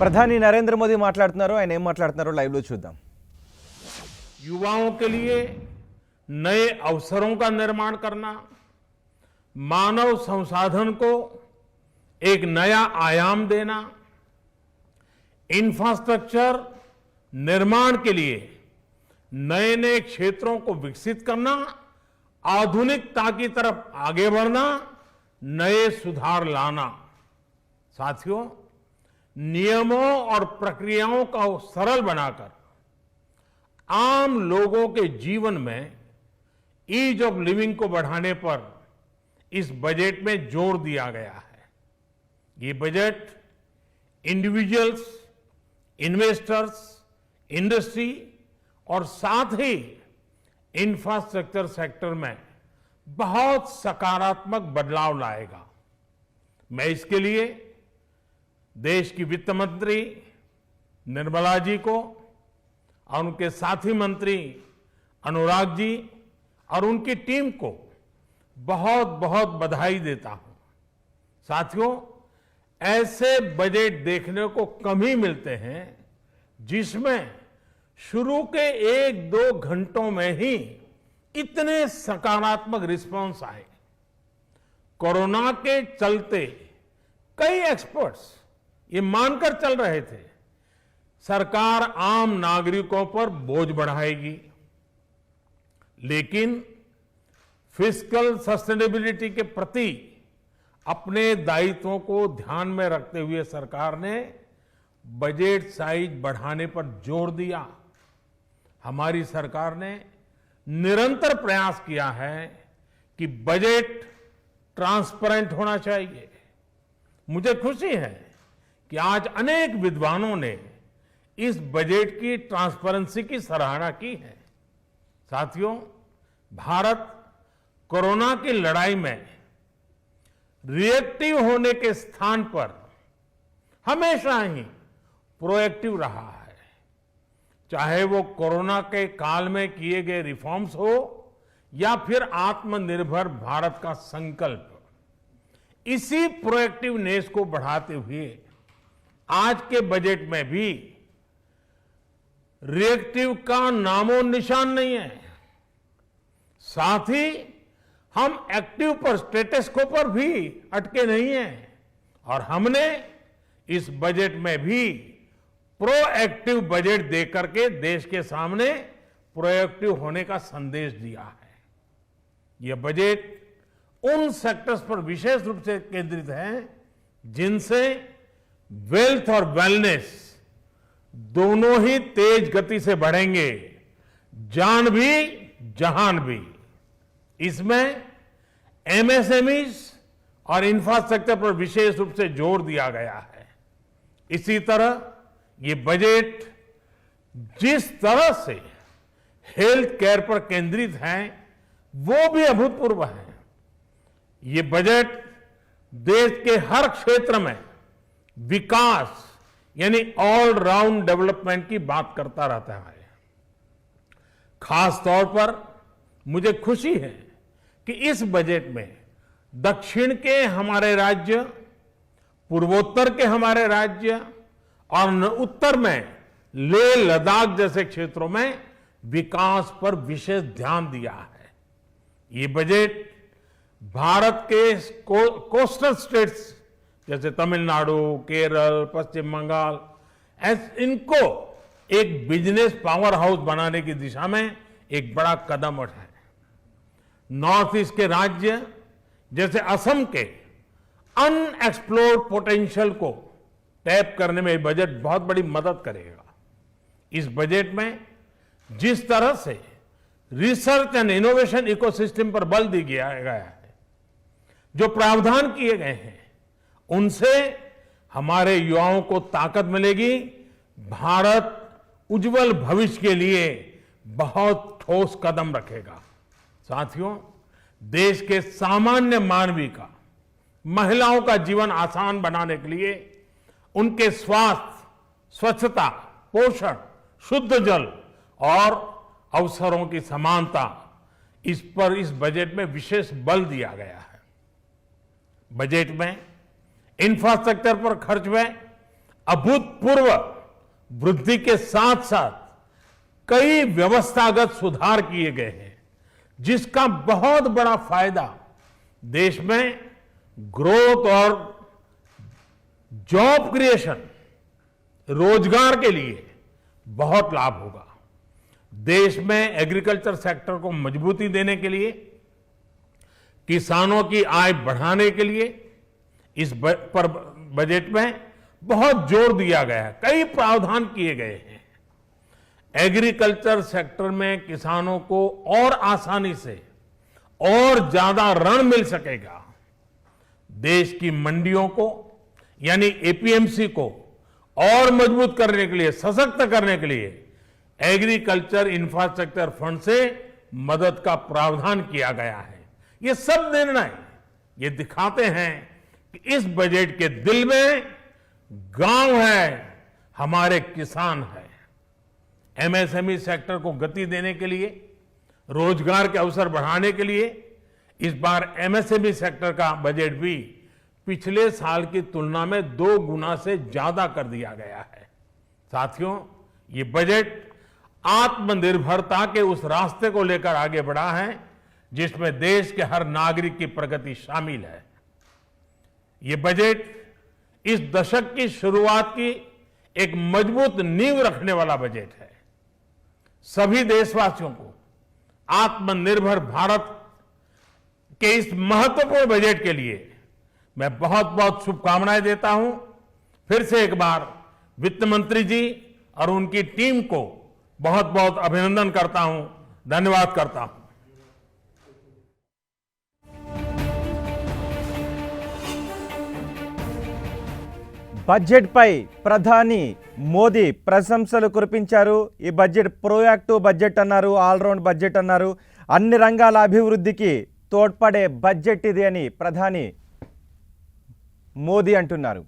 ప్రధాని నరేంద్ర మోదీ మాట్లాడుతున్నారు. ఆయన ఏం మాట్లాడుతున్నారో లైవ్ లో చూద్దాం. युवाओं के लिए नए अवसरों का निर्माण करना, मानव संसाधन को एक नया आयाम देना, इंफ्रास्ट्रक्चर निर्माण के लिए नए नए क्षेत्रों को विकसित करना, आधुनिकता की तरफ आगे बढ़ना, नए सुधार लाना। साथियों, नियमों और प्रक्रियाओं को सरल बनाकर आम लोगों के जीवन में ईज ऑफ लिविंग को बढ़ाने पर इस बजट में जोर दिया गया है। ये बजट इंडिविजुअल्स, इन्वेस्टर्स, इंडस्ट्री और साथ ही इंफ्रास्ट्रक्चर सेक्टर में बहुत सकारात्मक बदलाव लाएगा। मैं इसके लिए देश की वित्त मंत्री निर्मला जी को और उनके साथी मंत्री अनुराग जी और उनकी टीम को बहुत बहुत बधाई देता हूं। साथियों, ऐसे बजट देखने को कम ही मिलते हैं जिसमें शुरू के 1-2 घंटों में ही इतने सकारात्मक रिस्पांस आए। कोरोना के चलते कई एक्सपर्ट्स ये मानकर चल रहे थे सरकार आम नागरिकों पर बोझ बढ़ाएगी, लेकिन फिस्कल सस्टेनेबिलिटी के प्रति अपने दायित्वों को ध्यान में रखते हुए सरकार ने बजट साइज बढ़ाने पर जोर दिया। हमारी सरकार ने निरंतर प्रयास किया है कि बजट ट्रांसपेरेंट होना चाहिए। मुझे खुशी है कि आज अनेक विद्वानों ने इस बजट की ट्रांसपेरेंसी की सराहना की है। साथियों, भारत कोरोना की लड़ाई में रिएक्टिव होने के स्थान पर हमेशा ही प्रोएक्टिव रहा है। चाहे वो कोरोना के काल में किए गए रिफॉर्म्स हो या फिर आत्मनिर्भर भारत का संकल्प, इसी प्रोएक्टिवनेस को बढ़ाते हुए आज के बजट में भी रिएक्टिव का नामो निशान नहीं है। साथ ही हम एक्टिव पर, स्टेटस को पर भी अटके नहीं हैं और हमने इस बजट में भी प्रोएक्टिव बजट देकर के देश के सामने प्रोएक्टिव होने का संदेश दिया है। यह बजट उन सेक्टर्स पर विशेष रूप से केंद्रित है जिनसे वेल्थ और वेलनेस दोनों ही तेज गति से बढ़ेंगे, जान भी जहान भी। इसमें एमएसएमईज और इंफ्रास्ट्रक्चर पर विशेष रूप से जोर दिया गया है। इसी तरह ये बजट जिस तरह से हेल्थ केयर पर केंद्रित है वो भी अभूतपूर्व है। ये बजट देश के हर क्षेत्र में विकास यानी ऑल राउंड डेवलपमेंट की बात करता रहता है। खास तौर पर मुझे खुशी है कि इस बजट में दक्षिण के हमारे राज्य, पूर्वोत्तर के हमारे राज्य और उत्तर में लेह लद्दाख जैसे क्षेत्रों में विकास पर विशेष ध्यान दिया है। ये बजट भारत के कोस्टल स्टेट्स जैसे तमिलनाडु, केरल, पश्चिम बंगाल, इनको एक बिजनेस पावर हाउस बनाने की दिशा में एक बड़ा कदम उठाए। नॉर्थ ईस्ट के राज्य जैसे असम के अनएक्सप्लोर्ड पोटेंशियल को टैप करने में बजट बहुत बड़ी मदद करेगा। इस बजट में जिस तरह से रिसर्च एंड इनोवेशन इकोसिस्टम पर बल दिया गया है, जो प्रावधान किए गए हैं, उनसे हमारे युवाओं को ताकत मिलेगी। भारत उज्जवल भविष्य के लिए बहुत ठोस कदम रखेगा। साथियों, देश के सामान्य मानवी का, महिलाओं का जीवन आसान बनाने के लिए उनके स्वास्थ्य, स्वच्छता, पोषण, शुद्ध जल और अवसरों की समानता, इस पर इस बजट में विशेष बल दिया गया है। बजट में इंफ्रास्ट्रक्चर पर खर्च में अभूतपूर्व वृद्धि के साथ साथ कई व्यवस्थागत सुधार किए गए हैं, जिसका बहुत बड़ा फायदा देश में ग्रोथ और जॉब क्रिएशन, रोजगार के लिए बहुत लाभ होगा। देश में एग्रीकल्चर सेक्टर को मजबूती देने के लिए, किसानों की आय बढ़ाने के लिए इस पर बजट में बहुत जोर दिया गया है, कई प्रावधान किए गए हैं। एग्रीकल्चर सेक्टर में किसानों को और आसानी से और ज्यादा ऋण मिल सकेगा। देश की मंडियों को यानी एपीएमसी को और मजबूत करने के लिए, सशक्त करने के लिए एग्रीकल्चर इंफ्रास्ट्रक्चर फंड से मदद का प्रावधान किया गया है। ये सब निर्णय ये दिखाते हैं कि इस बजट के दिल में गांव है, हमारे किसान है। एमएसएमई सेक्टर को गति देने के लिए, रोजगार के अवसर बढ़ाने के लिए इस बार एमएसएमई सेक्टर का बजट भी पिछले साल की तुलना में 2 गुना से ज्यादा कर दिया गया है। साथियों, ये बजट आत्मनिर्भरता के उस रास्ते को लेकर आगे बढ़ा है जिसमें देश के हर नागरिक की प्रगति शामिल है। ये बजट इस दशक की शुरुआत की एक मजबूत नींव रखने वाला बजट है। सभी देशवासियों को आत्मनिर्भर भारत के इस महत्वपूर्ण बजट के लिए मैं बहुत बहुत शुभकामनाएं देता हूं। फिर से एक बार वित्त मंत्री जी और उनकी टीम को बहुत बहुत अभिनंदन करता हूं, धन्यवाद करता हूं। బడ్జెట్ పై ప్రధాని మోదీ ప్రశంసలు కురిపించారు. ఈ బడ్జెట్ ప్రోయాక్టివ్ బడ్జెట్ అన్నారు, ఆల్రౌండ్ బడ్జెట్ అన్నారు. అన్ని రంగాల అభివృద్ధికి తోడ్పడే బడ్జెట్ ఇది అని ప్రధాని మోదీ అంటున్నారు.